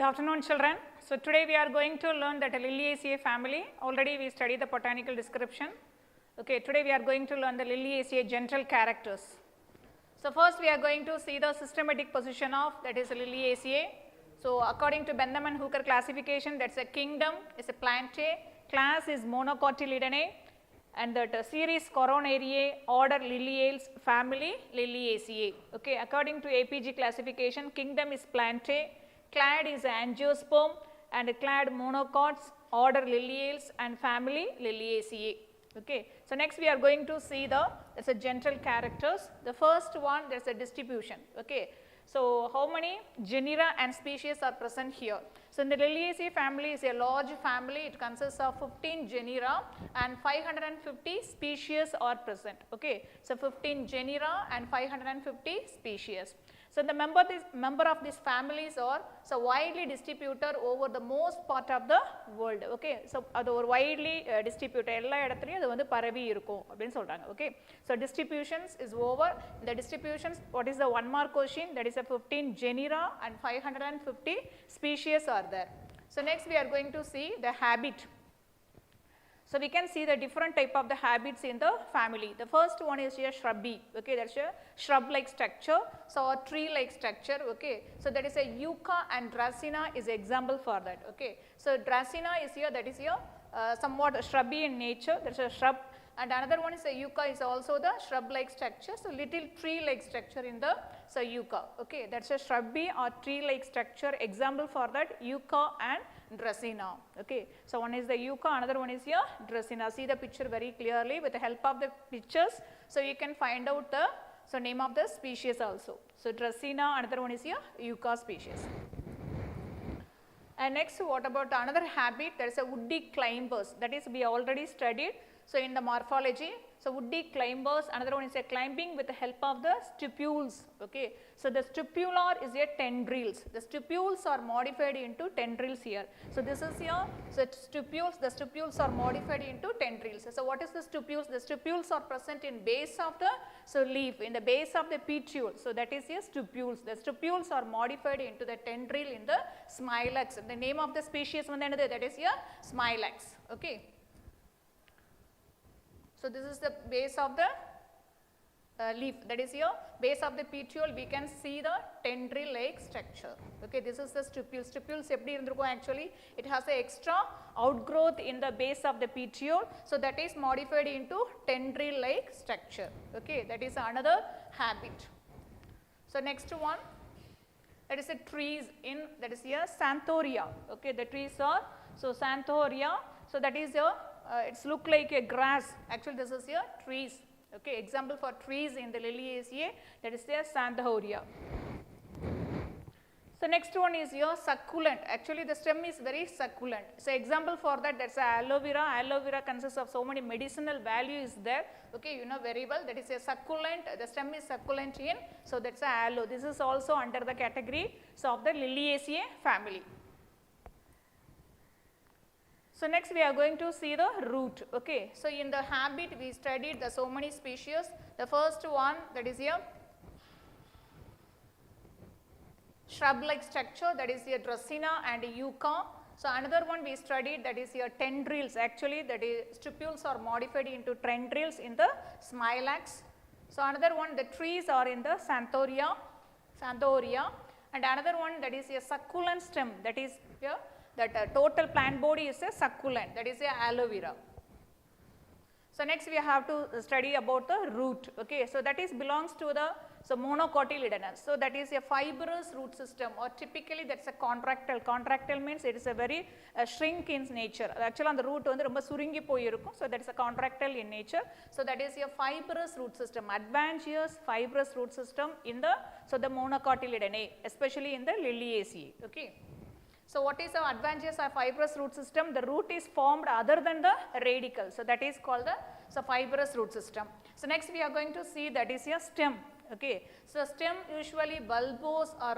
Good afternoon, children. So today we are going to learn that Liliaceae family. Already we studied the botanical description. Okay, today we are going to learn the Liliaceae general characters. So first we are going to see the systematic position of that is Liliaceae. So according to Bentham and Hooker classification, that's a kingdom is a Plantae, class is Monocotyledonnae, and that series Coronariae, order Liliales, family Liliaceae. Okay, according to APG classification, kingdom is Plantae, clade is Angiosperm, and clade monocots, order Liliales, and family Liliaceae. Okay. So next we are going to see the general characters. The first one, there is a distribution. Okay. So how many genera and species are present here? So in the Liliaceae family is a large family. It consists of 15 genera and 550 species are present. Okay. So 15 genera and 550 species. So the member of these families are so widely distributed over the most part of the world. Okay. So அது ஒரு widely distributed எல்லா இடத்துலயும் அது வந்து பரவி இருக்கும் அப்படினு சொல்றாங்க. Okay. So distributions is over. The distributions, what is the one more question? That is a 15 genera and 550 species are there. So next we are going to see the habit. So we can see the different type of the habits in the family. The first one is here shrubby. Okay, that's a shrub-like structure. So a tree-like structure. Okay, so that is a Yucca and Dracena is example for that. Okay, so Dracena is here. That is here somewhat shrubby in nature. That's a shrub. And another one is a Yucca is also the shrub-like structure. So little tree-like structure in the Yucca. Okay, that's a shrubby or tree-like structure. Example for that Yucca and Dracena. Okay, so one is the Yucca, another one is here Dracena. See the picture very clearly with the help of the pictures. So you can find out the name of the species also. So Dracena, another one is here Yucca species. And next, what about another habit? There is a woody climbers. That is we already studied. So in the morphology, so woody climbers, another one is a climbing with the help of the stipules. Okay. So the stipular is a tendrils. The stipules are modified into tendrils here. So this is here, so stipules, the stipules are modified into tendrils. So what is the stipules? The stipules are present in base of the leaf, in the base of the petiole. So that is here stipules. The stipules are modified into the tendril in the smilax. The name of the species that is here smilax. Okay. So this is the base of the leaf, that is here base of the petiole. We can see the tendril-like structure. Okay, this is the stipule. Stipules actually it has an extra outgrowth in the base of the petiole. So that is modified into tendril-like structure. Okay, that is another habit. So next one, that is the trees in that is here Xanthoria. Okay, the trees are so Xanthoria. So that is your it's look like a grass. Actually this is here trees. Okay, example for trees in the Liliaceae, that is their Xanthoria. So next one is your succulent. Actually the stem is very succulent. So example for that, that's aloe vera. Aloe vera consists of so many medicinal value is there. Okay, you know very well that is a succulent. The stem is succulent in, so that's aloe. This is also under the category so of the Liliaceae family. So next we are going to see the root. Okay, so in the habit we studied the so many species. The first one, that is here shrub-like structure, that is here Dracena and Yucca. So another one we studied, that is here tendrils. Actually that is stipules are modified into tendrils in the smilax. So another one, the trees are in the Xanthoria, and another one, that is a succulent stem, that is here that total plant body is a succulent, that is a aloe vera. So next we have to study about the root. Okay, so that is belongs to the monocotyledonous. So that is a fibrous root system, or typically that's a contractile. Contractile means it is a very shrink in nature. Actually on the root வந்து ரொம்ப சுருங்கி போயிருக்கும். So that is a contractile in nature. So that is a fibrous root system, advantageous fibrous root system in the the monocotyledonnae, especially in the Liliaceae. Okay. So what is the advantages of fibrous root system? The root is formed other than the radicle. So that is called the fibrous root system. So next we are going to see that is your stem. Okay. So stem usually bulbous or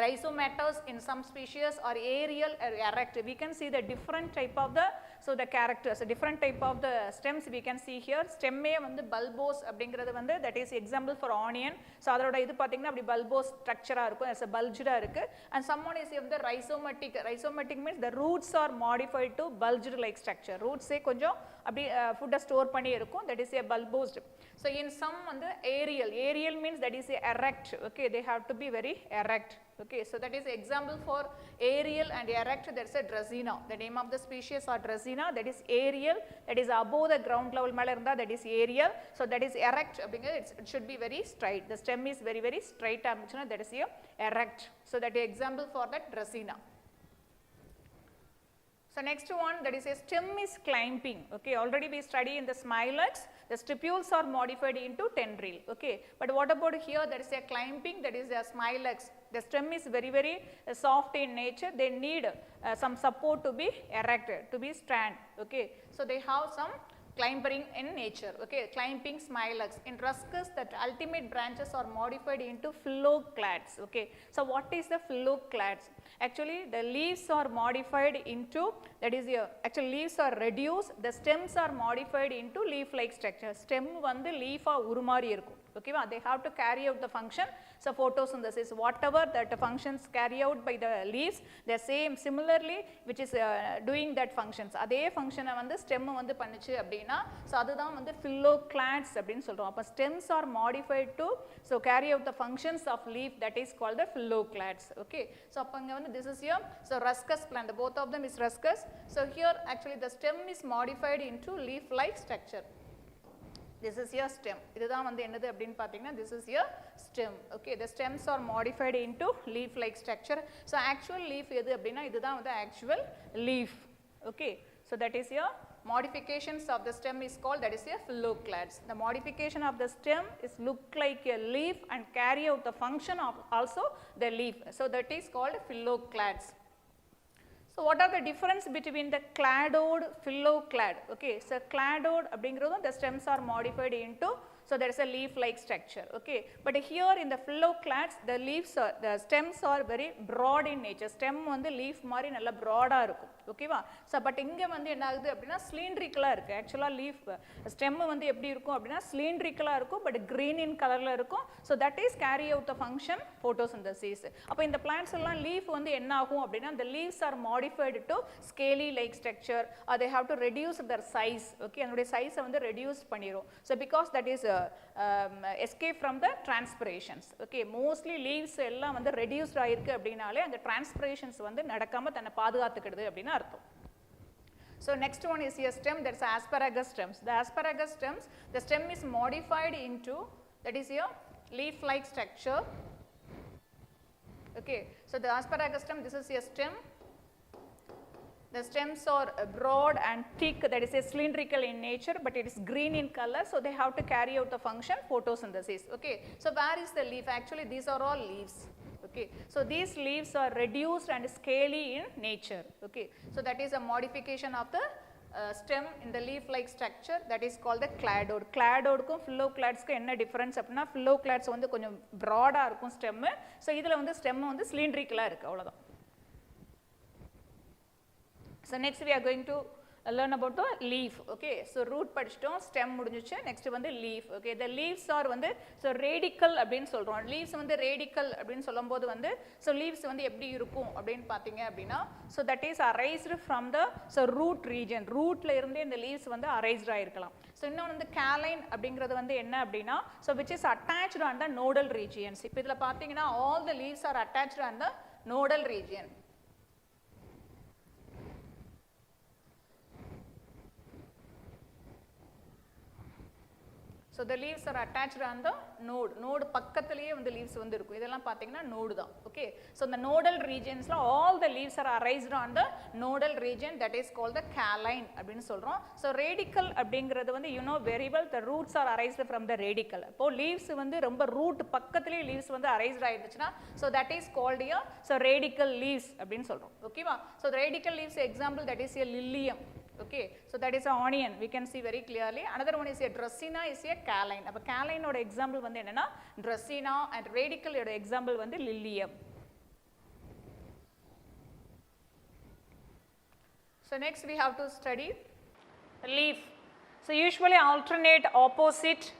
rhizomatous in some species or aerial or erect. We can see the different type of the So the characters, a different type of the stems we can see here. Stem வந்து bulbose அப்படிங்கிறது வந்து that is example for onion. So அதோட இது பார்த்தீங்கன்னா அப்படி bulbose structure இருக்கும், as a bulged இருக்கு. And someone is the rhizomatic. Rhizomatic means the roots are modified to bulged like structure. Roots கொஞ்சம் அப்படி food store பண்ணி இருக்கும், that is a bulbosed. So in some வந்து aerial. Aerial means that is a erect. Okay, they have to be very erect. Okay, so that is example for aerial and erect. That's a Dracaena. The name of the species are Dracaena. That is aerial. That is above the ground level மேல இருந்தா that is aerial. So that is erect. It should be very straight. The stem is very very straight. That is a erect. So that is example for that Dracaena. So next one, that is a stem is climbing. Okay, already we study in the smilex, the stipules are modified into tendril. Okay, but what about here? There is a climbing, that is a smilex. The stem is very very soft in nature. They need some support to be erected, to be stand. Okay, so they have some climbing in nature. Okay, climbing smilex. In ruscus, that ultimate branches are modified into phylloclads. Okay, so what is the phylloclads? Actually the leaves are modified into, that is actually leaves are reduced, the stems are modified into leaf like structure. Stem வந்து leaf உருமாறி இருக்கும். Okay, they have to carry out the function. So photosynthesis, whatever that functions carry out by the leaves, the same similarly which is doing that functions. அதே ஃபங்க்ஷனை வந்து stem வந்து பண்ணுச்சு அப்படின்னா, so அதுதான் வந்து phylloclads அப்படின்னு சொல்கிறோம். அப்போ stems are modified to so carry out the functions of leaf, that is called the phylloclads. Okay, so அப்போ இங்கே வந்து this is here, so ruscus plant, both of them is ruscus. So here actually the stem is modified into leaf like structure. This is your stem. இதுதான் வந்து என்னது அப்படின்னு பார்த்தீங்கன்னா, this is your stem. Okay, the stems are modified into leaf like structure. So actual leaf எது அப்படின்னா, இதுதான் வந்து actual leaf. Okay, so that is your modifications of the stem is called, that is your phylloclads. The modification of the stem is look like a leaf and carry out the function of also the leaf. So that is called phylloclads. So what are the difference between the cladode, phylloclad? Okay, so cladode அப்படிங்கிறது the stems are modified into, so there is a leaf like structure. Okay, but here in the phylloclads the leaves are, the stems are very broad in nature. Stem வந்து leaf மாதிரி நல்ல broad-ஆ இருக்கும். ஓகேவா, so but இங்கே வந்து என்ன ஆகுது அப்படின்னா சிலிண்ட்ரிக்கலாக இருக்குது. ஆக்சுவலாக லீஃப் ஸ்டெம்மு வந்து எப்படி இருக்கும் அப்படின்னா சிலிண்ட்ரிக்கலாக இருக்கும், பட் க்ரீன் இன் கலரில் இருக்கும். So that is carry out the function photosynthesis. அப்போ இந்த பிளான்ட்ஸ் எல்லாம் லீஃப் வந்து என்ன ஆகும் அப்படின்னா, the leaves are modified to scaly like structure, or they have to reduce their size. Okay, அதனுடைய சைஸை வந்து ரெடியூஸ் பண்ணிடும். So because that is escape from the transpirations. Okay, mostly leaves எல்லாம் வந்து reduced ஆயிருக்கு அப்படின்னாலே அந்த transpirations வந்து நடக்காம தன்னை பாதுகாத்துக்கிடுது அப்படின்னு அர்த்தம். So next one is a stem, that's asparagus stems. The asparagus stems, the stem is modified into, that is a leaf like structure. Okay, so the asparagus stem, this is a stem. The stems are broad and thick, that is a cylindrical in nature, but it is green in color, so they have to carry out the function photosynthesis. Okay, so where is the leaf? Actually these are all leaves. Okay, so these leaves are reduced and scaly in nature. Okay, so that is a modification of the stem in the leaf like structure, that is called the cladode. Cladodeக்கும் phyllocladsக்கும் என்ன difference அப்படின்னா, phylloclads வந்து கொஞ்சம் broad-ஆ இருக்கும் stem, so இதில் வந்து stem வந்து cylindrical-ஆ இருக்கு, அவ்வளோதான். So next we are going to learn about the leaf. Okay, so root படிச்சிட்டோம், stem முடிஞ்சிச்சு, next வந்து leaf. Okay, the leaves are வந்து so radical அப்படின்னு சொல்றோம். leaves வந்து radical அப்படின்னு சொல்லும்போது வந்து so leaves வந்து எப்படி இருக்கும் அப்படின்னு பார்த்தீங்க அப்படின்னா, so that is arised from the so root region. rootல இருந்தே இந்த leaves வந்து arised ஆயிருக்கலாம். so இன்னொன்று வந்து caline அப்படிங்கிறது வந்து என்ன அப்படின்னா, so which is attached on the nodal regions. இப்போ இதில் பார்த்தீங்கன்னா all the leaves are attached on the nodal region. So the leaves are attached on the node. Node பக்கத்திலேயே வந்து leaves வந்து இருக்கும். இதெல்லாம் பார்த்தீங்கன்னா node தான். Okay, so the nodal regionsல all the leaves are arised on the nodal region, that is called the caline அப்படின்னு சொல்றோம். So radical அப்படிங்கிறது வந்து you know very well, the roots are arised from the radical. இப்போ leaves வந்து ரொம்ப root பக்கத்திலேயே leaves வந்து arised ஆயிருச்சுன்னா, so that is called a so radical leaves அப்படின்னு சொல்றோம். ஓகேவா, so the radical leaves example, that is a lilium. Okay, so that is a onion, we can see very clearly. Another one is a Dracaena, is a caline. அப்ப caline ஓட example வந்து என்னன்னா Dracaena, and radical ஓட example வந்து lilium. So next we have to study leaf. So usually alternate opposite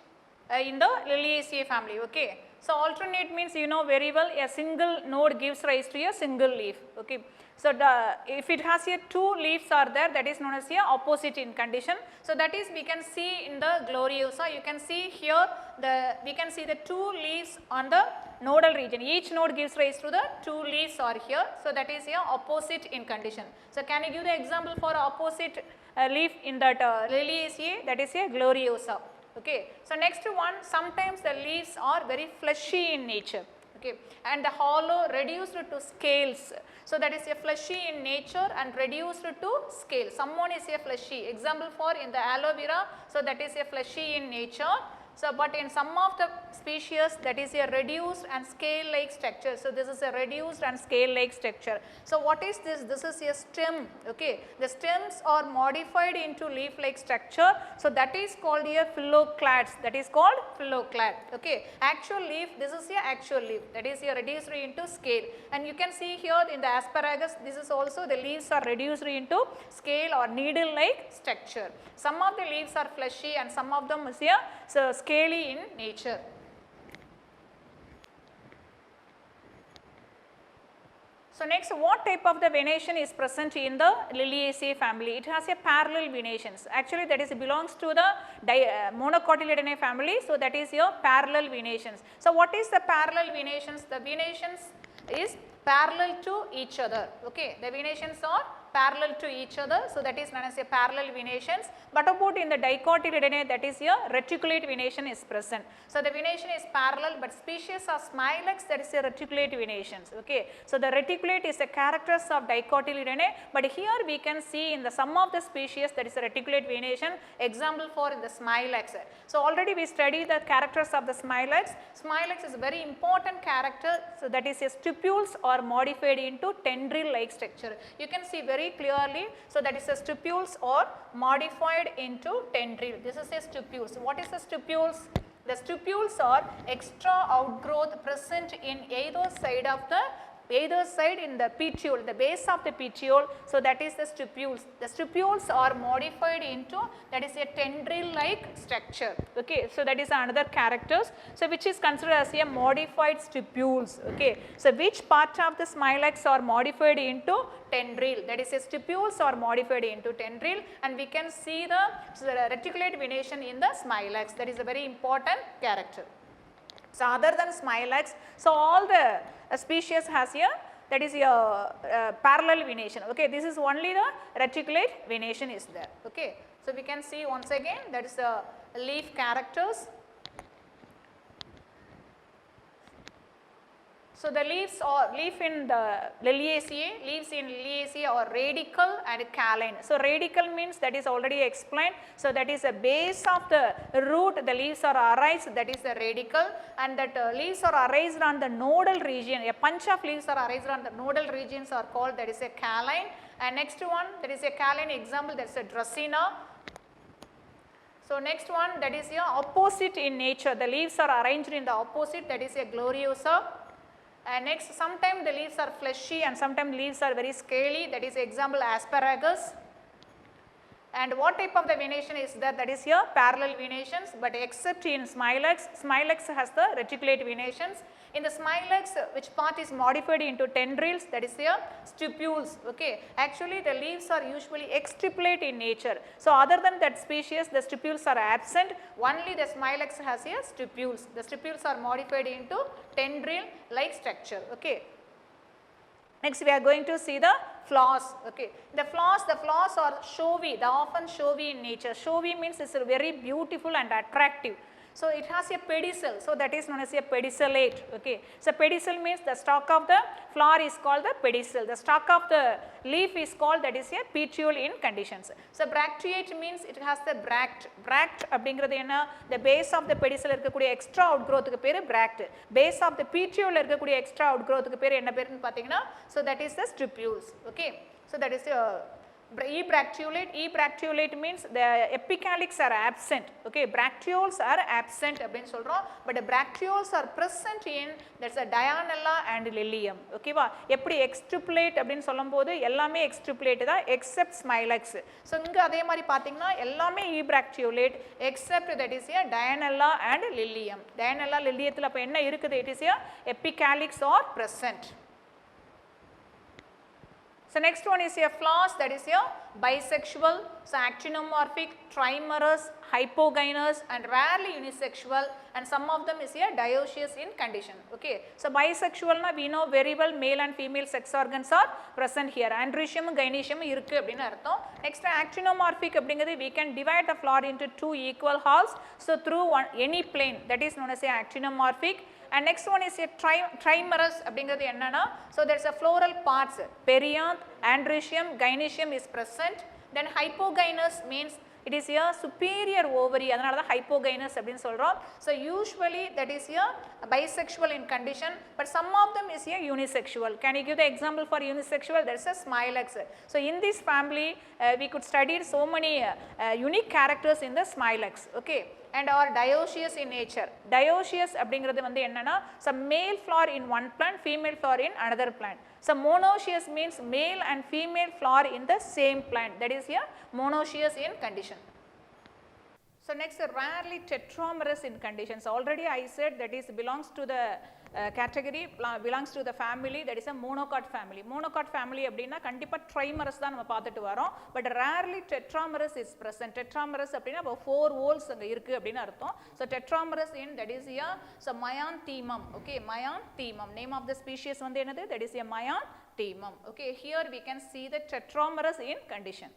in the Liliaceae family, okay. So alternate means you know very well, a single node gives rise to a single leaf, okay. So if it has here two leaves are there, that is known as a opposite in condition. So that is we can see in the Gloriosa, you can see here we can see the two leaves on the nodal region, each node gives rise to the two leaves are here. So that is a opposite in condition. So can you give the example for opposite leaf in that Liliaceae, that is a Gloriosa, okay. So next one, sometimes the leaves are very fleshy in nature, okay, and the hollow reduced to scales. So that is a fleshy in nature and reduced to scale. Someone is a fleshy, example for in the aloe vera, so that is a fleshy in nature. So but in some of the species that is a reduced and scale like structure. So this is a reduced and scale like structure. So what is this? This is a stem, okay. The stems are modified into leaf like structure. So that is called a phylloclads, that is called phylloclad, okay. Actual leaf, this is a actual leaf, that is a reduced into scale. And you can see here in the asparagus, this is also the leaves are reduced into scale or needle like structure. Some of the leaves are fleshy and some of them is a scaly in nature. So next, what type of the venation is present in the Liliaceae family? It has a parallel venations. Actually that is belongs to the monocotyledonous family. So that is your parallel venations. So what is the parallel venations? The venations is parallel to each other, okay. The venations are parallel to each other. So that is known as a parallel venations. But about in the dicotyledonous, that is a reticulate venation is present. So the venation is parallel, but species of Smilex, that is a reticulate venations, okay. So the reticulate is the characters of dicotyledonous, but here we can see in the some of the species that is a reticulate venation, example for in the Smilex. So already we studied the characters of the Smilex. Smilex is a very important character. So that is a stipules are modified into tendril like structure. You can see very clearly. So that is a stipules or modified into tendril. This is a stipules. What is the stipules? The stipules are extra outgrowth present in either side of the in the petiole, the base of the petiole. So that is the stipules. The stipules are modified into, that is a tendril like structure, okay. So that is another characters. So which is considered as a modified stipules, okay. So which part of the Smilex are modified into tendril, that is a stipules are modified into tendril, and we can see the reticulate venation in the Smilex. That is a very important character. So other than Smilex, so all the species has here, that is a parallel venation, okay. This is only the reticulate venation is there, okay. So we can see once again, that is the leaf characters. So the leaves in the Liliaceae, leaves in Liliaceae are radical and caline. So radical means that is already explained. So that is the base of the root, the leaves are arised, that is the radical, and that leaves are arised on the nodal region. A bunch of leaves are arised on the nodal regions are called, that is a caline. And next one, that is a caline example, that is a Dracena. So next one, that is a opposite in nature. The leaves are arranged in the opposite, that is a Gloriosa. And next, sometimes the leaves are fleshy and sometimes leaves are very scaly, that is example asparagus. And what type of the venation is that? That is here parallel venations, but except in Smilex, Smilex has the reticulate venations. In the Smilex, which part is modified into tendrils, that is here stipules, okay. Actually the leaves are usually extripolate in nature. So other than that species, the stipules are absent, only the Smilex has here stipules. The stipules are modified into tendril like structure, okay. Next we are going to see the flowers, okay. The flowers are showy, they are often showy in nature. Showy means it is very beautiful and attractive. So it has a pedicel, so that is known as a pedicellate, okay. So pedicel means the stalk of the flower is called the pedicel, the stalk of the leaf is called, that is a petiole in conditions. So bracteate means it has the bract அப்படிங்கிறது என்ன, the base of the pedicel இருக்கக்கூடிய extra outgrowth க்கு பேரு bract, base of the petiole இருக்கக்கூடிய extra outgrowth க்கு பேரு என்ன பேருன்னு பார்த்தீங்கன்னா, so that is the stipules, okay. So that is Ebracteolate means the epicalyx are absent. Okay, bracteoles are absent அப்படினு சொல்றோம். But the bracteoles are present in that's a Dianella and Lilium. Okay வா, எப்படி exstipulate அப்படினு சொல்லும்போது எல்லாமே exstipulate தான் except Smilex. So இங்க அதே மாதிரி பாத்தீங்கன்னா எல்லாமே ebracteolate except that is a Dianella and Lilium. Dianella Liliumல அப்ப என்ன இருக்குது? It is a epicalyx or present. So next one is a flowers, that is a bisexual, so actinomorphic, trimerous, hypogynous and rarely unisexual, and some of them is a dioecious in condition. Okay, so bisexual na we know very well male and female sex organs are present here. Andrussium gynoecium irukku அப்படினு அர்த்தம். Next actinomorphic அப்படிங்கிறது we can divide the flower into two equal halves, so through any plane, that is known as a actinomorphic. And next one is a trimerous அப்படிங்கிறது என்னன்னா, so there is a floral parts, perianth, andrussium, gynoecium is present. Then hypogynous means it is a superior ovary, அதனால தான் hypogynous அப்படினு சொல்றோம். So usually that is a bisexual in condition, but some of them is a unisexual. Can you give the example for unisexual? There is a Smilex. So in this family we could study so many unique characters in the Smilex. Okay, and are dioecious in nature. Dioecious அப்படிங்கிறது வந்து என்னன்னா, some male flower in one plant, female flower in another plant. So monoecious means male and female flower in the same plant, that is a monoecious in condition. So next, rarely tetramerous in conditions. Already I said that is belongs to the category, belongs to the family, that is a monocot family. Monocot family அப்படினா கண்டிப்பா trimerous தான் நம்ம பார்த்துட்டு வரோம். But rarely tetramerous is present. Tetramerous அப்படினா 4 voles அங்க இருக்கு அப்படினு அர்த்தம். So tetramerous in, that is a so Myanthemum. Okay, Myanthemum, name of the species வந்து என்னது? That is a Myanthemum. Okay, here we can see the tetramerous in condition.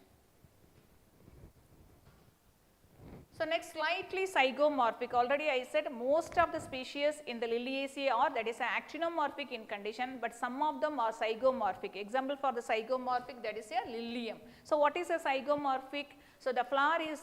So next, slightly psychomorphic. Already I said most of the species in the Liliaceae are, that is actinomorphic in condition, but some of them are psychomorphic. Example for the psychomorphic, that is a Lilium. So what is a psychomorphic? So the flower is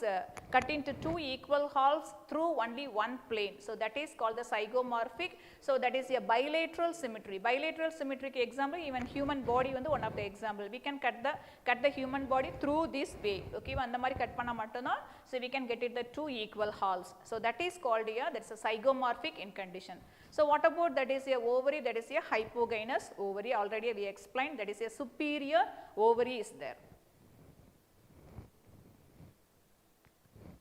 cut into two equal halves through only one plane. So that is called the psychomorphic. So that is a bilateral symmetry. Bilateral symmetric example, even human body வந்து one of the example. We can cut the human body through this way. Okay, அந்த மாதிரி cut பண்ணா மட்டும்தான், so we can get it the two equal halves. So that is called a, that's a psychomorphic in condition. So what about that is a ovary? That is a hypogynous ovary. Already we explained, that is a superior ovary is there.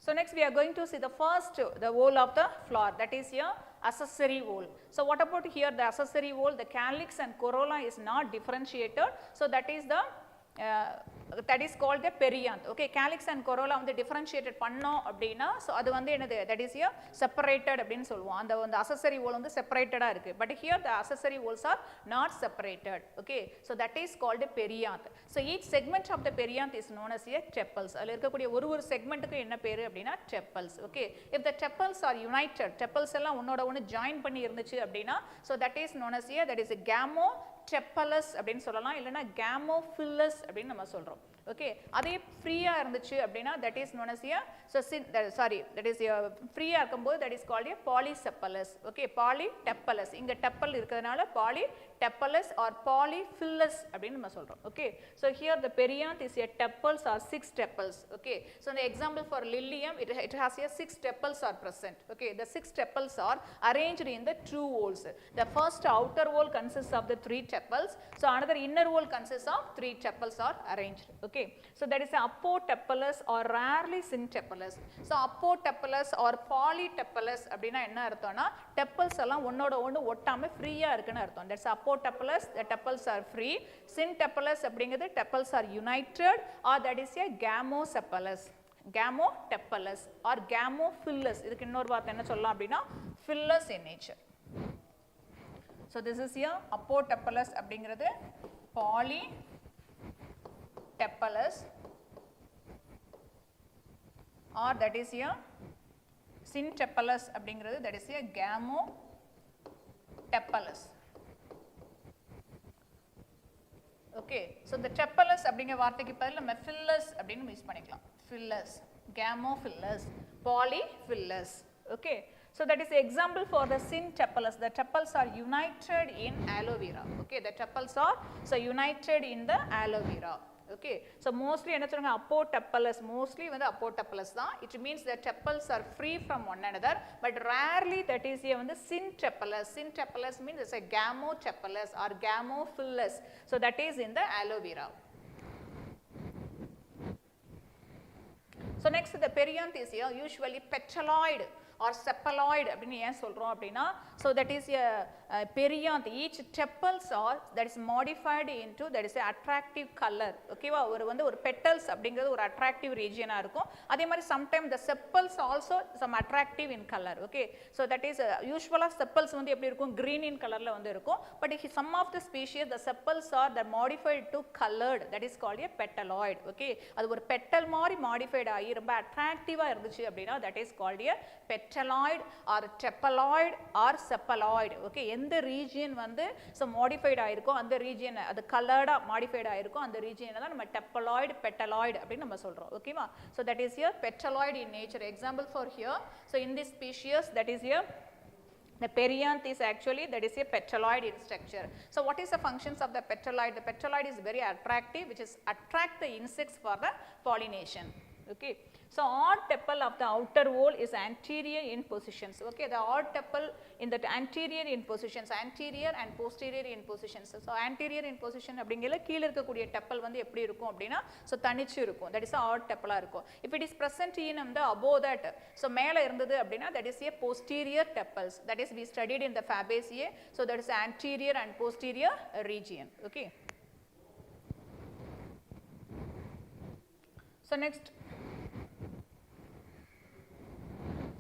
So next we are going to see the first, the whole of the flower, that is your accessory whole. So what about here the accessory whole? The calyx and corolla is not differentiated, so that is the that is called the perianth. Okay, calyx and corolla வந்து differentiated பண்ணோம் அப்படினா, so அது வந்து என்னது? That is a separated அப்படினு சொல்லுவோம். அந்த accessory whole வந்து separated-ஆ இருக்கு. But here the accessory wholes are not separated. Okay, so that is called a perianth. So each segment of the perianth is known as a tepals. அதில் இருக்கக்கூடிய ஒரு segmentக்கு என்ன பேரு அப்படினா tepals. Okay, if the tepals are united, tepals எல்லாம் ஒன்னோட ஒன்னு join பண்ணி இருந்துச்சு அப்படினா, so that is known as a, that is a gamotepalous அப்படினு சொல்லலாம், இல்லனா gamophilous அப்படினு நம்ம சொல்றோம். Okay, அதே ஃப்ரீயா இருந்துச்சு அப்படினா, that is known as a, so that is a ஃப்ரீயா இருக்கும்போது that is called a polysepalous. Okay, polytepalous, இங்க tepal இருக்கிறதுனால polytepalous or polyphilous அப்படினு நம்ம சொல்றோம். Okay, so here the perianth is a tepals or 6 tepals. Okay, so the example for Lilium, it has a 6 tepals are present. Okay, the 6 tepals are arranged in the two wholes. The first outer whole consists of the 3 tepals, so another inner whole consists of 3 tepals are arranged. Okay, so that is apotepalous or rarely syntepalous. So apotepalous or polytepalous அப்படினா என்ன அர்த்தம்னா, tepals எல்லாம் ஒன்னோட ஒன்னு ஒட்டாம ஃப்ரீயா இருக்குன்னு அர்த்தம். That's apotepalous, the tepals are free. Syntepalous அப்படிங்கிறது tepals are united, or that is a gamosepalous. Gamotepalous or gamophilous, இதுக்கு இன்னொரு வார்த்தை என்ன சொல்லலாம் அப்படினா philous in nature. So this is here apotepalous அப்படிங்கிறது polytepalous, or that is here syntepalous அப்படிங்கிறது, that is here gamotepalous. Okay, so the tepalous அப்படிங்கிற வார்த்தைக்கு பதிலா நம்ம philous அப்படினு யூஸ் பண்ணிக்கலாம். Philous, gamophilous, polyphilous. Okay, so that is the example for the syntepalous. The tepals are united in aloe vera. Okay, the tepals are so united in the aloe vera. Okay. So mostly என்ன சொல்றாங்க apotepalous, mostly வந்து apotepalous தான். It means the tepals are free from one another, but rarely that is a வந்து syntepalous. Syntepalous means it's a gamotepalous or gamophilous. So that is in the aloe vera. So next the perianth is here usually petaloid or sepaloid அப்படினு ஏன் சொல்றோம் அப்படினா, so that is a perianth, each tepals are that is modified into that is a attractive color. Okay வா, ஒரு petals அப்படிங்கிறது ஒரு attractive region ஆ இருக்கும். அதே மாதிரி sometimes the sepals also some attractive in color. Okay, so that is usually sepals வந்து எப்படி இருக்கும், green in colorல வந்து இருக்கும், but some of the species the sepals are the modified to colored, that is called a petaloid. Okay, அது ஒரு petal மாதிரி modified ஆகி ரொம்ப attractive ஆ இருந்துச்சு அப்படினா that is called a petaloid or tepaloid or sepaloid. Okay, எந்த region வந்து so modified ஆயிருக்கோ அந்த region அது colored ஆ modified ஆயிருக்கோ அந்த region தான் நம்ம tepaloid petaloid அப்படி நம்ம சொல்றோம். ஓகேவா, so that is here petaloid in nature. Example for here, so in this species that is here the perianth is actually that is a petaloid in structure. So what is the functions of the petaloid? The petaloid is very attractive, which is attract the insects for the pollination. Okay, so odd tepal of the outer wall is anterior in positions. Okay, the odd tepal in the anterior in positions, anterior and posterior in positions. So anterior in position அப்படிங்கல கீழ இருக்கக்கூடிய tepal வந்து எப்படி இருக்கும் அப்படினா, so தனிச்சு இருக்கும், that is a odd tepal ஆ இருக்கும். If it is present in the above that, so மேல இருந்தது அப்படினா that is a posterior tepals, that is we studied in the Fabaceae, so that is anterior and posterior region. Okay, so next,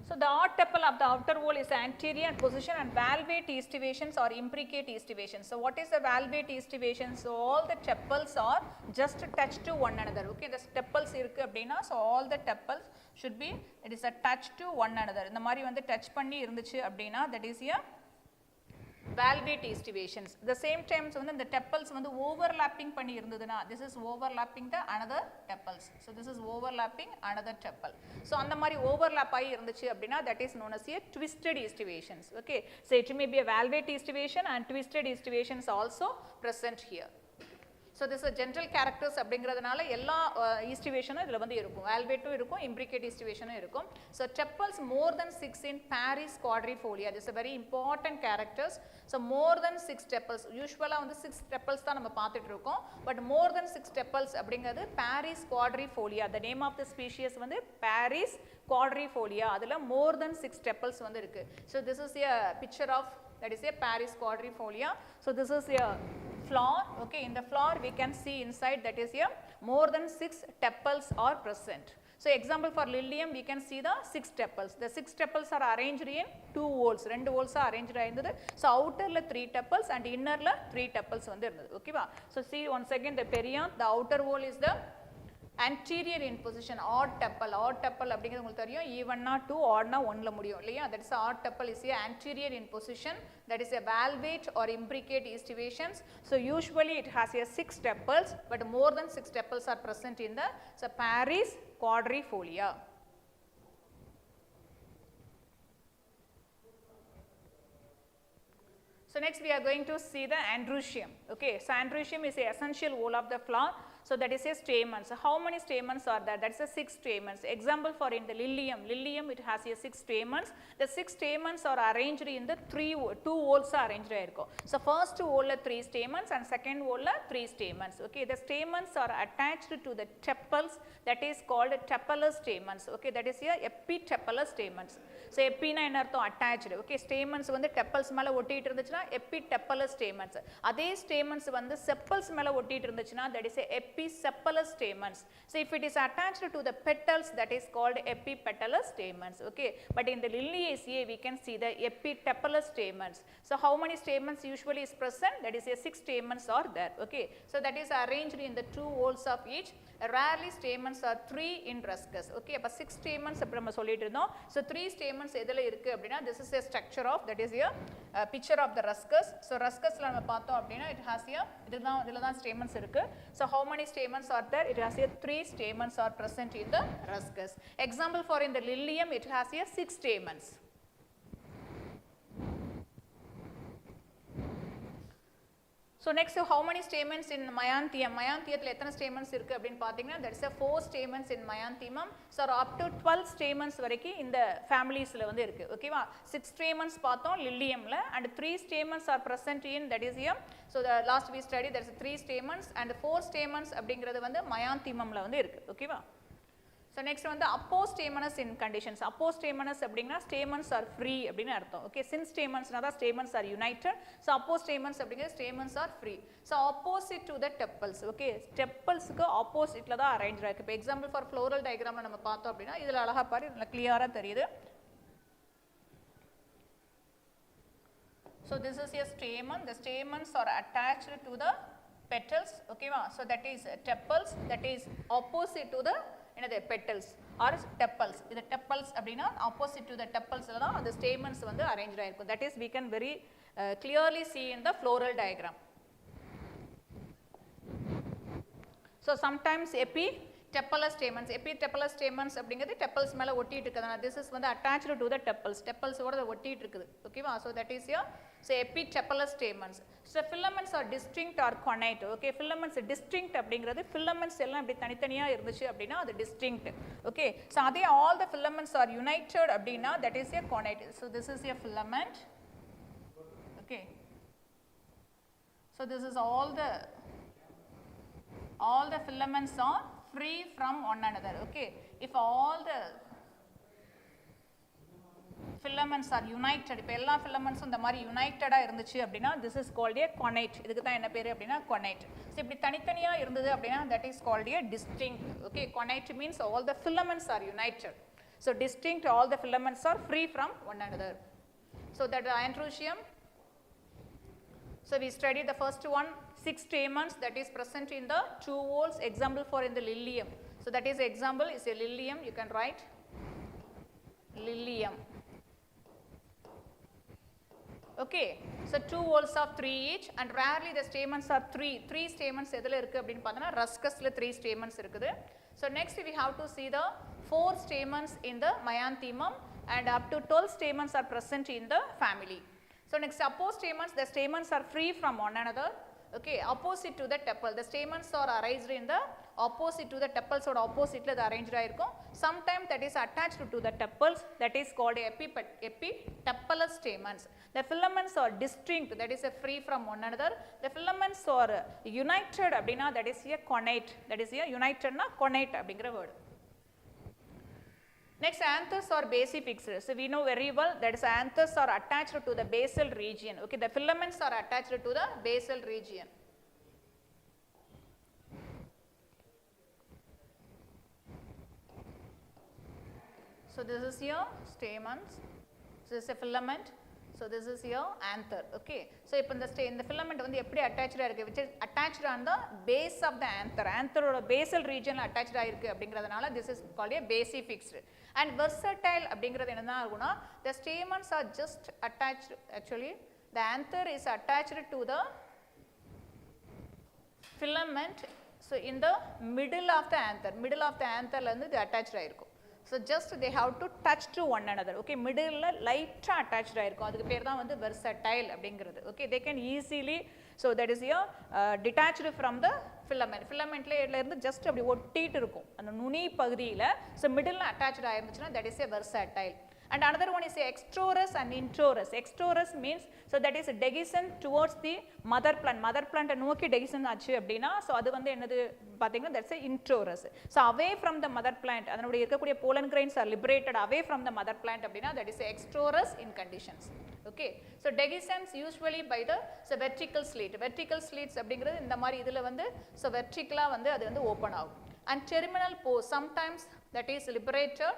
so the odd tepal of the outer wall is anterior position and valvate estivations or imprecate estivations. So what is the valvate estivation? So all the tepals are just touch to one another. Okay, the tepals irukku அப்படினா, so all the tepals should be it is a touch to one another. இந்த மாதிரி வந்து touch பண்ணி இருந்துச்சு அப்படினா that is a valvate estivations. The same times வந்து இந்த tepals வந்து overlapping பண்ணி இருந்ததுனா, this is overlapping the another tepals. So this is overlapping another tepal. So அந்த மாதிரி overlap ஆகி இருந்துச்சு அப்படினா that is known as a twisted estivations. Okay, so it may be a valvate estivation and twisted estivations also present here. So this is general characters அப்படிங்கிறதுனால எல்லா estivation இதுல வந்து இருக்கும், valvate இருக்கும், imprecate estivation இருக்கும். So tepals more than 6 in Paris quadrifolia, this is a very important characters. So more than 6 tepals, usually வந்து 6 tepals தான் நம்ம பார்த்துட்டு இருக்கோம், but more than 6 tepals அப்படிங்கிறது Paris quadrifolia, the name of the species வந்து Paris quadrifolia, அதுல more than 6 tepals வந்து இருக்கு. So this is a picture of that is a Paris quadrifolia. So this is a flower. Okay, in the flower we can see inside that is here more than 6 tepals are present. So example for lilium we can see the 6 tepals. The 6 tepals are arranged in 2 whorls, 2 whorls are arranged ஆயிருந்தது. So outer la 3 tepals and inner la 3 tepals வந்து இருந்தது. Okay வா, so see once again the perianth, the outer wall is the anterior in position, odd tepal. Odd tepal அப்படிங்கிறது உங்களுக்கு தெரியும், even னா 2, odd னா 1ல முடியும் இல்லையா, that is odd tepal is a anterior in position, that is a valvate or imprecate estivations. So usually it has a 6 tepals, but more than 6 tepals are present in the so Paris quadrifolia. So next we are going to see the Andrussium. Okay, so Andrussium is the essential wall of the flower. So that is a stamens. So how many stamens are there? That is a 6 stamens. Example for in the lilium. Lilium it has a 6 stamens. The 6 stamens are arranged in the 2 whorls are arranged. So first whole 3 stamens and second whole 3 stamens. Okay, the stamens are attached to the tepals, that is called tepalous stamens. Okay, that is a epitepalous stamens. So epi na என்ன அர்த்தம், attached. Okay, stamens வந்து tepals மேல ஒட்டிட்டு இருந்துச்சுனா epitepalous stamens. அதே stamens வந்து sepals மேல ஒட்டிட்டு இருந்துச்சுனா that is a episepalous stamens. So if it is attached to the petals, that is called epipetalous stamens. Okay, but in the Liliaceae we can see the epitepalous stamens. So how many stamens usually is present? That is a 6 stamens are there. Okay, so that is arranged in the 2 whorls of each. Rarely stamens are 3 in ruscus. Okay, அப்ப 6 stamens அப்படி நம்ம சொல்லிட்டு இருந்தோம். So 3 stamens எதுல இருக்கு அப்படினா, this is a structure of, that is a picture of the ruscus. So ruscusல நம்ம பார்த்தோம் அப்படினா it has a இதுல தான் stamens இருக்கு. So how many stamens are there? It has a 3 stamens are present in the ruscus. Example for in the lilium, it has a 6 stamens. So next, how many stamens in Myanthemum? Myanthemum எத்தனை stamens இருக்கு அப்படினு பாத்தீங்கன்னா that is a 4 stamens in Myanthemum. So up to 12 stamens வரைக்கும் இந்த familiesல வந்து இருக்கு. ஓகேவா? 6 stamens பார்த்தோம் Liliumல and 3 stamens are present in that is here. So the last we studied there is 3 stamens and 4 stamens அப்படிங்கிறது வந்து Myanthemumல வந்து இருக்கு. ஓகேவா? So next வந்து apostamenous in conditions. Apostamenous அப்படினா stamens are free அப்படினு அர்த்தம். Okay, since stamens நாதா stamens are united. So apostamenous அப்படிங்கிறது stamens are free. So opposite to the tepals. Okay, tepalsக்கு oppositeல தான் arrange ஆயிருக்கு. இப்போ example for floral diagramல நம்ம பார்த்தோம் அப்படினா இதுல அழகா பாரு நல்லா கிளியரா தெரியுது. So this is a stamen. The stamens are attached to the petals. Okay, so that is tepals. That is opposite to the the petals or tepals. The tepals அப்படினா opposite to the tepals ல தான் அந்த stamens வந்து arranged ஆயிருக்கும். That is we can very clearly see in the floral diagram. So sometimes epitepalous stamens. Epitepalous stamens அப்படிங்கிறது tepals மேல ஒட்டிட்டு இருக்குதுனா this is வந்து attached to the tepals. Tepals ஓட ஒட்டிட்டு இருக்குது. ஓகேவா? So that is here. So epitepalous stamens. So filaments are distinct or connate. Okay, filaments distinct அப்படிங்கிறது filaments எல்லாம் இப்படி தனித்தனியா இருந்துச்சு அப்படினா அது distinct. Okay, so அதே all the filaments are united அப்படினா that is a connate. So this is a filament. Okay, so this is all the filaments are free from one another. Okay, if all the filaments are united, இப்போ எல்லா filaments இந்த மாதிரி யுனைட்டடா இருந்துச்சு அப்படினா this is called a connate. இதுக்கு தான் என்ன பேரு அப்படினா connate. So இப்படி தனித்தனியா இருந்தது அப்படினா that is called a distinct. Okay, connate means all the filaments are united. So distinct, all the filaments are free from one another. So that Andrussium. So we studied the first one, 6 stamens that is present in the 2 whorls. Example for in the Lilium. So that is example is a Lilium. You can write Lilium. Okay, so 2 whorls of 3 each and rarely the stamens are 3 stamens எதுல இருக்கு அப்படினு பார்த்தனா Ruscusல 3 stamens இருக்குது. So next we have to see the 4 stamens in the Myanthemum and up to 12 stamens are present in the family. So next apostamens, the stamens are free from one another. Okay, opposite to the tepal. The stamens are arranged in the opposite to the tepals or opposite la arranged ஆயிருக்கும். Sometimes that is attached to the tepals, that is called epitepalous stamens. The filaments are distinct, that is free from one another. The filaments are united அப்படினா that is a connate. That is a united na connate அப்படிங்கற word. Next, anthers are basifixed. So we know very well that is anthers are attached to the basal region. Okay, the filaments are attached to the basal region. So this is your stamens. So this is a filament. So this is your anther. Okay, so இப்போ இந்த filament வந்து எப்படி attached இருக்கு, which is attached on the base of the anther. Anther ஓட basal region attached ஆயிருக்கு அப்படிங்கிறதுனால this is called a basifixed. And versatile அப்படிங்கிறது என்னன்னா இருக்கும்னா the stamens are just attached, actually the anther is attached to the filament. So in the middle of the anther ல இருந்து இது attached ஆயிருக்கும். So just they have to touch to one another. Okay, middle la light attached ஆயிருக்கும். அதுக்கு பேர் தான் வந்து versatile அப்படிங்கிறது. Okay, they can easily, so that is here detached from the filament. Filamentல இருந்து just அப்படி ஒட்டிட்டு இருக்கும் அந்த நுனி பகுதியில. So middle ல attached ஆயிருந்துச்சுனா that is a versatile. And another one is a extrorus and introrus. Extrorus means, so that is dehiscent towards the mother plant. Mother plant நோக்கி dehiscent ஆச்சு அப்படினா so அது வந்து என்னது பாத்தீங்கன்னா that's a introrus. So away from the mother plant, அதனுடைய இருக்கக்கூடிய pollen grains are liberated away from the mother plant அப்படினா that is a extrorus in conditions. Okay, so dehiscence usually by the vertical slit. Vertical slits அப்படிங்கிறது இந்த மாதிரி இதுல வந்து so vertically வந்து அது வந்து ஓபன் ஆகும். And terminal pores, sometimes that is liberated.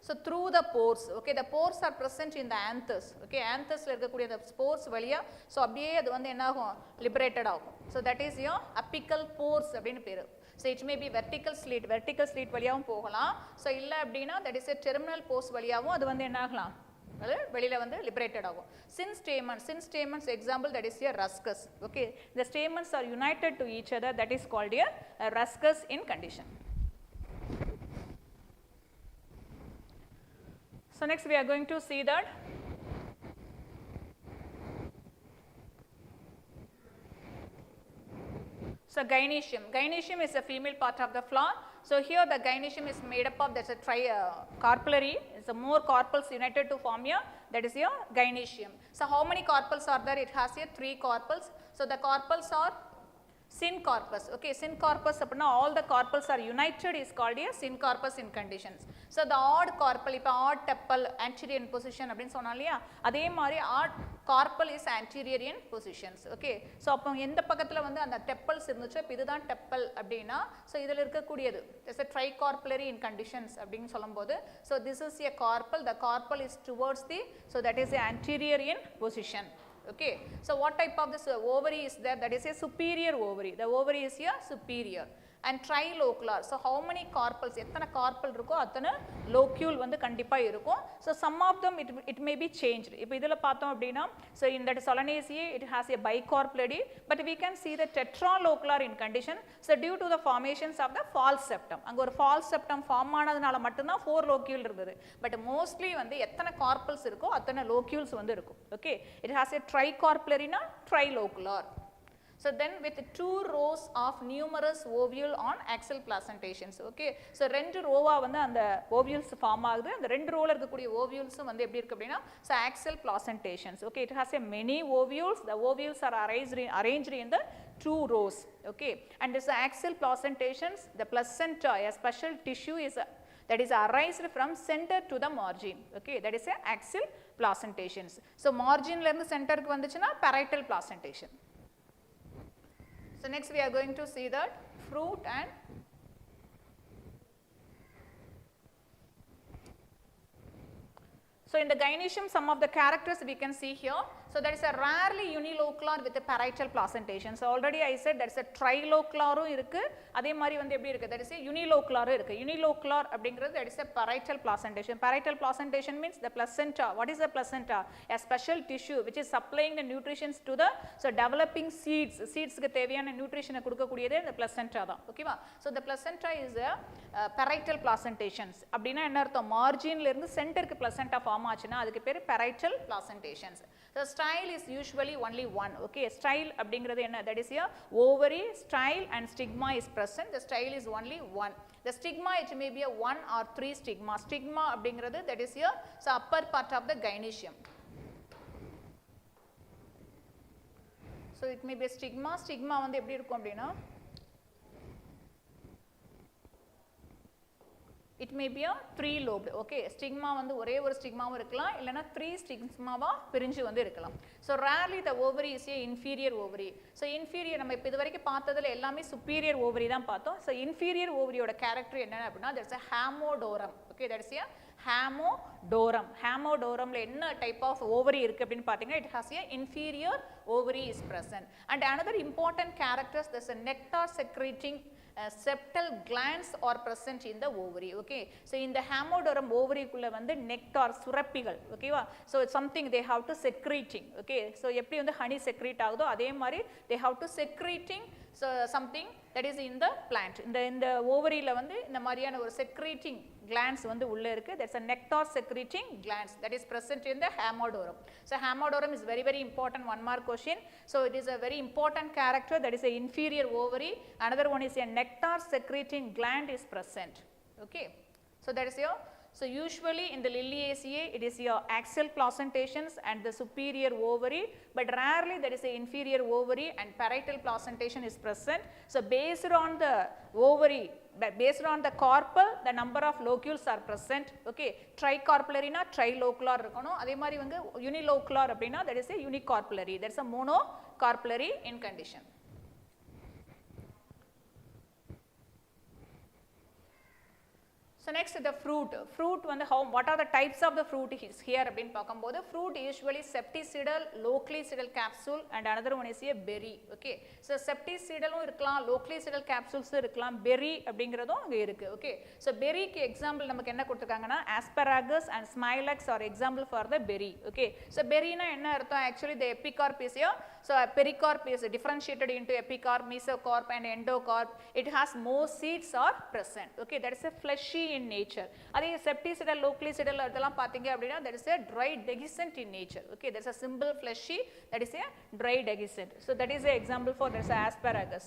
So through the pores. Okay, the pores are present in the anthers. Okay, anthers la irukkudiya the spores valiya so அப்படியே அது வந்து என்ன ஆகும் liberated ஆகும். So that is your apical pores அப்படினு பேரு. So it may be vertical slit வழியாவும் போகலாம். So இல்ல அப்படினா that is a terminal pores வழியாவும் அது வந்து என்ன ஆகலாம், அது வெளியில வந்து liberated ஆகும். Since stamens example that is a ruscus. Okay, the stamens are united to each other, that is called a ruscus in condition. So next we are going to see that So gynecium. Gynecium is the female part of the flower. So here the gynecium is made up of, that's a carpellary, it's a more carpels united to form here, that is your gynecium. So how many carpels are there? It has here 3 carpels. So the carpels are syncarpous. Okay, syncarpous appadina all the carpels are united is called a syncarpous in conditions. So the odd carpel, ipa odd tepal anterior in position appdin sonnalaya, adhe mari odd carpel is anterior in positions. Okay, so appo endha pakathula vandu and tepals irundhuchu, ipo idhaan tepal appdina, so idhula irukakudiyadu there's a tricarpellary in conditions appdin solumbodhu, so this is a carpel, the carpel is towards the, so that is the anterior in position. Okay. So what type of this ovary is there? That is a superior ovary. The ovary is here superior and trilocular. So how many carpels? எத்தனை carpel இருக்கோ அத்தனை locule வந்து கண்டிப்பா இருக்கும். So some of them it may be changed. இப்போ இதில் பார்த்தோம் அப்படின்னா, so in that Solanaceae it has a bicarpellary, but we can see the tetralocular in condition. So due to the formations of the false septum, அங்க ஒரு false septum form ஆனதுனால மட்டும்தான் 4 locule இருந்தது. But mostly வந்து எத்தனை carpels இருக்கோ அத்தனை locules வந்து இருக்கும். Okay, it has a tricarpellary na trilocular. So then with 2 rows of numerous ovule on axial placentations. Okay, so 2 row வந்து அந்த ovules form ஆகுது, அந்த 2 rowல இருக்கக்கூடிய ovules வந்து எப்படி இருக்கு அப்படின்னா, so axial placentations. Okay, it has a many ovules, the ovules are arranged in the 2 rows. Okay, and this axial placentations, the placenta, a special tissue is that is arised from center to the margin. Okay, that is a axial placentations. So margin la irundhu center ku vanduchina parietal placentation. So next we are going to see that fruit and so in the gynecium some of the characters we can see here. So that is a rarely unilocular with a parietal placentation. So already I said that is a trilocular irukku, adhe mari vandu eppadi irukku, that is a unilocular irukku. Unilocular அப்படிங்கிறது that is a parietal placentation. Parietal placentation means the placenta. What is the placenta? A special tissue which is supplying the nutritions to the so developing seeds. Seeds க்கு தேவையான nutrition கொடுக்கக்கூடியதே the placenta தான். ஓகேவா? So the placenta is a parietal placentations. அப்படினா என்ன அர்த்தம்? மார்ஜின்ல இருந்து சென்டருக்கு placenta form ஆச்சுனா அதுக்கு பேரு parietal placentations. The style is usually only one. Okay, style அப்படிங்கிறது என்ன? That is here ovary, style and stigma is present. The style is only one. The stigma it may be a 1 or 3 stigma. Stigma அப்படிங்கிறது that is here so upper part of the gynecium. So it may be a stigma. Stigma வந்து எப்படி இருக்கும் அப்படினா, it may be a 3 lobed. Okay, stigma வந்து ஒரே ஒரு ஸ்டிக்மாவும் இருக்கலாம், இல்லனா 3 ஸ்டிக்மாவா பிரிஞ்சு வந்து இருக்கலாம். So rarely the ovary is a inferior ovary. So inferior நம்ம இப்ப இதுவரைக்கும் பார்த்ததுல எல்லாமே superior ovary தான் பார்த்தோம். So inferior ovary யோட character என்ன அப்படினா, there's a hamodorum. Okay, that is a hamodorum. Hamodorum ல என்ன type of ovary இருக்கு அப்படினு பாத்தீங்கன்னா, it has a inferior ovary is present. And another important character, there's a nectar secreting septal glands are present in the ovary. Okay, so in the hamodorum ovary kulla vandu nectar சுரப்பிகள். ஓகேவா? So it's something they have to secreting. Okay, so எப்படி வந்து honey secrete ஆகுதோ அதே மாதிரி they have to secreting so something that is in the plant. இந்த ஓவரியில வந்து இந்த மாதிரியான ஒரு secreting glands வந்து உள்ள இருக்கு. That's a nectar secreting glands that is present in the hamodorum. So hamodorum is very very important, one mark question. So it is a very important character, that is a inferior ovary. Another one is a nectar secreting gland is present. Okay, so that is your, so usually in the Liliaceae it is your axial placentations and the superior ovary, but rarely there is a inferior ovary and parietal placentation is present. So based on the ovary, based on the carpel, the number of locules are present. Okay, tricarpellary na trilocular இருக்கணும், அதே மாதிரி வந்து unilocular அப்படினா that is a unicarpellary, that is a monocarpellary in condition. So next the fruit. Fruit வந்து how, what are the types of the fruit is here அப்படினு பார்க்கும்போது, fruit usually septicidal, localicidal capsule and another one is a berry. Okay, so septicidalum இருக்கலாம், localicidal capsules இருக்கலாம், berry அப்படிங்கிறதும் அங்க இருக்கு. Okay, so berry க்கு example நமக்கு என்ன கொடுத்திருக்காங்கன்னா, asparagus and smilax are example for the berry. Okay, so berry னா என்ன அர்த்தம்? Actually the epicarp is here, so pericarp is differentiated into epicarp, mesocarp and endocarp. It has more seeds are present. Okay, that is a fleshy in nature. அதே septicidal, localicidal அதெல்லாம் பாத்தீங்க அப்படினா that is a dry dehiscent in nature. Okay, there is a simple fleshy, that is a dry dehiscent. So that is an example for, there is a asparagus.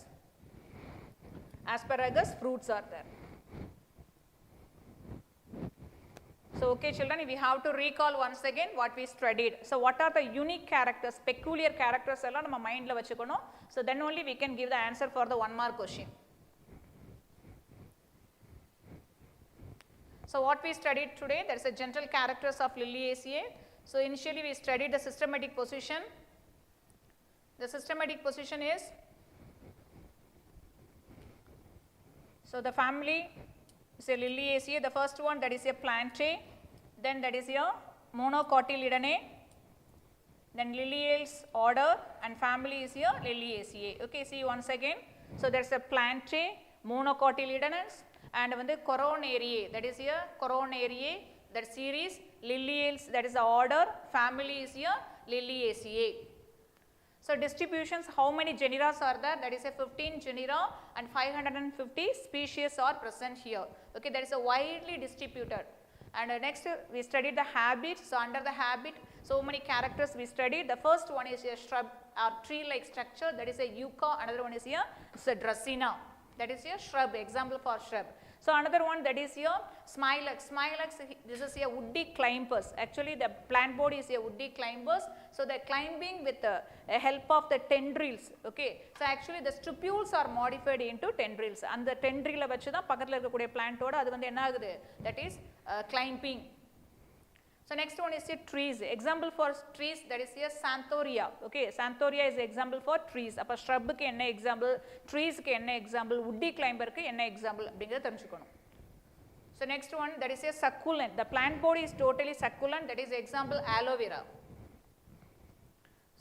asparagus fruits are there. So, okay children, we have to recall once again what we studied. So, what are the unique characters, peculiar characters ella nama mind la vechikonom. So, then only we can give the answer for the 1 mark question. So, what we studied today, there is a general characters of Liliaceae. So, initially we studied the systematic position. The systematic position is, so the family is a Liliaceae, the first one that is a Plantae, then that is a Monocotyledonnae, then Liliales order and family is a Liliaceae. Okay, see once again. So, there is a Plantae, Monocotyledonous and Coronariae, that is a Coronariae, that series, Liliales, that is the order, family is a Liliaceae. So, distributions, how many genera are there? That is a 15 genera and 550 species are present here. Okay, that is a widely distributed. And next we studied the habit. So, under the habit, so many characters we studied. The first one is a shrub or tree like structure, that is a yucca. Another one is a Dracena, that is a shrub, example for shrub. So, another one that is your Smilax. Smilax, this is a woody climbers. Actually, the plant body is a woody climbers. So, they are climbing with the help of the tendrils. Okay. So, actually the stipules are modified into tendrils. And the tendril vachu da pakkathula irukkudiya plant oda adu enna agudhu, that is climbing. So, next one is a trees. Example for trees, that is a Xanthoria. Okay, Xanthoria is example for trees. Appa shrub ku enna example, trees ku enna example, woody climber ku enna example அப்படிங்கறத தெரிஞ்சுக்கணும். So, next one, that is a succulent. The plant body is totally succulent, that is example Aloe Vera.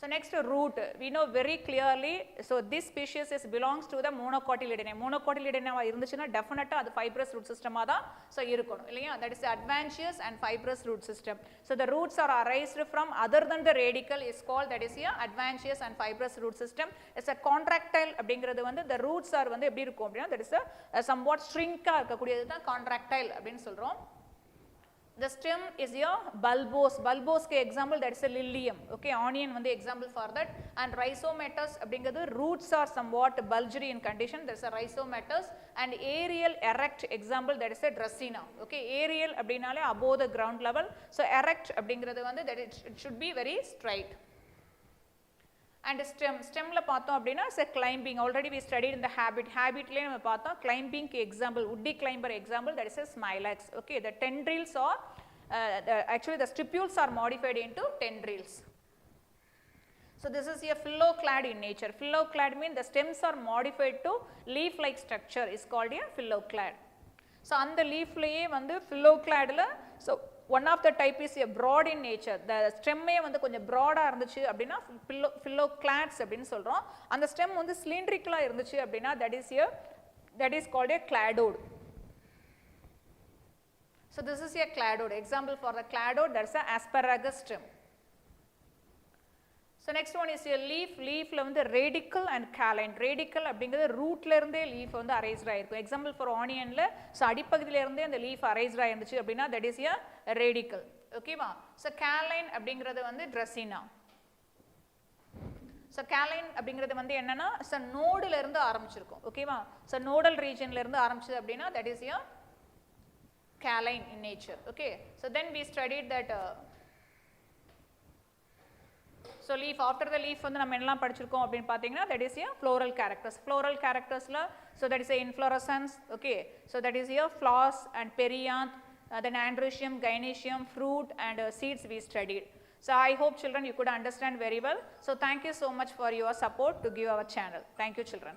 So, next root, we know very clearly. So, this species belongs to the Monocotyledonnae. Monocotyledonnae irundhuchuna definitely adu fibrous root system ah da so irukonum illaya, that is the adventitious and fibrous root system. So, the roots are arised from other than the radical is called, that is a adventitious and fibrous root system. It's a contractile அப்படிங்கிறது the roots are எப்படி இருக்கும் அப்படினா, that is a somewhat shrink ah இருக்கக்கூடியது தான் contractile அப்படினு சொல்றோம். The stem is a bulbous. Bulbous ke example, that is a lilium. Okay, onion example for that. And rhizomatous அப்படிங்கிறது roots are somewhat bulgy in condition, there is a rhizomatous. And aerial erect example, that is a Dracena. Okay, aerial அப்படினாலே above the ground level. So, erect அப்படிங்கிறது that it should be very straight. And stem la பார்த்தோம் அப்படினா is a climbing. Already we studied in the habit. Habit ல நம்ம பார்த்தோம் climbing example, woody climber example, that is a Smilax. Okay, the tendrils are actually the stipules are modified into tendrils. So, this is a phylloclad in nature. Phylloclad means the stems are modified to leaf like structure, is called a phylloclad. So, on the leaf laye phylloclad la, so one of the type is a broad in nature. The stem konjam broad ah irundhuchu அப்படினா phylloclads அப்படினு சொல்றோம். அந்த stem cylindrical ah irundhuchu அப்படினா that is called a cladode. So, this is a cladode. Example for the cladode, that is a asparagus stem. So, next one is a leaf. Leaf la radical and caline. Radical அப்படிங்கிறது root ல இருந்தே leaf arised ஆயிருக்கும். Example for onion ல, so அடிப்பகுதியில இருந்தே அந்த leaf arised ஆயிருந்துச்சு அப்படினா that is a radical. Okay வா? So, caline அப்படிங்கிறது Dracena. So, caline அப்படிங்கிறது என்னன்னா, so node ல இருந்து ஆரம்பிச்சிருக்கும். Okay வா? So, nodal region ல இருந்து ஆரம்பிச்சது அப்படினா that is a caline in nature. Okay. So, then we studied that so, leaf, after the leaf நம்ம என்னலாம் படிச்சிருக்கோம் அப்படினு பாத்தீங்கன்னா, that is a floral characters. Floral characters la, so that is a inflorescence. Okay. So, that is a flowers and perianth, then Andrussium, Gynecium, fruit and seeds we studied. So, I hope children you could understand very well. So, thank you so much for your support to give our channel. Thank you children.